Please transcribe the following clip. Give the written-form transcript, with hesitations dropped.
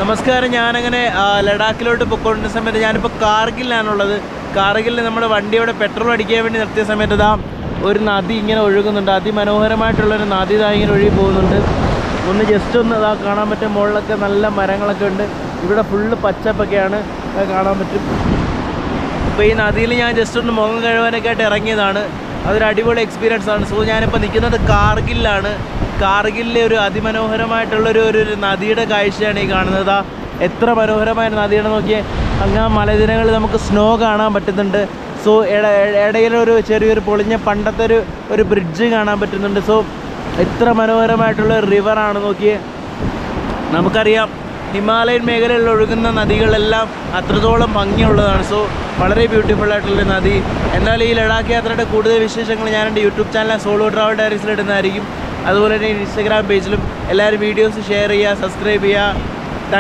നമസ്കാരം. ഞാനങ്ങനെ ലഡാക്കിലോട്ട് പൊയ്ക്കൊണ്ടിരുന്ന സമയത്ത് ഞാനിപ്പോൾ കാർഗിലാണുള്ളത്. കാർഗിലിൽ നമ്മുടെ വണ്ടിയോടെ പെട്രോൾ അടിക്കാൻ വേണ്ടി നിർത്തിയ സമയത്ത് ഇതാ ഒരു നദി ഇങ്ങനെ ഒഴുകുന്നുണ്ട്. അതിമനോഹരമായിട്ടുള്ളൊരു നദി ഇതാ ഇങ്ങനെ ഒഴുകി പോകുന്നുണ്ട്. ഒന്ന് ജസ്റ്റ് ഒന്ന് ഇതാ കാണാൻ പറ്റും. മുകളിലൊക്കെ നല്ല മരങ്ങളൊക്കെ ഉണ്ട്. ഇവിടെ ഫുള്ള് പച്ചപ്പൊക്കെയാണ്, കാണാൻ പറ്റും. അപ്പോൾ ഈ നദിയിൽ ഞാൻ ജസ്റ്റ് ഒന്ന് മുഖം കഴുകാനൊക്കെ ആയിട്ട് ഇറങ്ങിയതാണ്. അതൊരു അടിപൊളി എക്സ്പീരിയൻസ് ആണ്. സോ ഞാനിപ്പോൾ നിൽക്കുന്നത് കാർഗിലാണ്. കാർഗിലിലെ ഒരു അതിമനോഹരമായിട്ടുള്ളൊരു നദിയുടെ കാഴ്ചയാണ് ഈ കാണുന്നത്. എത്ര മനോഹരമായ നദിയാണ് നോക്കിയേ. അങ്ങ് ആ മലനിരകളിൽ നമുക്ക് സ്നോ കാണാൻ പറ്റുന്നുണ്ട്. സോ ഇടയിലൊരു ചെറിയൊരു പൊളിഞ്ഞ പണ്ടത്തെ ഒരു ബ്രിഡ്ജ് കാണാൻ പറ്റുന്നുണ്ട്. സോ എത്ര മനോഹരമായിട്ടുള്ള റിവറാണ് നോക്കിയേ. നമുക്കറിയാം ഹിമാലയൻ മേഖലയിൽ ഒഴുകുന്ന നദികളെല്ലാം അത്രത്തോളം ഭംഗിയുള്ളതാണ്. സോ വളരെ ബ്യൂട്ടിഫുൾ ആയിട്ടുള്ള നദി. എന്നാൽ ഈ ലഡാക്ക് യാത്രയുടെ കൂടുതൽ വിശേഷങ്ങൾ ഞാൻ എൻ്റെ യൂട്യൂബ് ചാനൽ സോളോ ട്രാവൽ ഡയറീസിൽ ഇടുന്നതായിരിക്കും. അതുപോലെ തന്നെ ഇൻസ്റ്റാഗ്രാം പേജിലും എല്ലാവരും വീഡിയോസ് ഷെയർ ചെയ്യുക, സബ്സ്ക്രൈബ് ചെയ്യുക.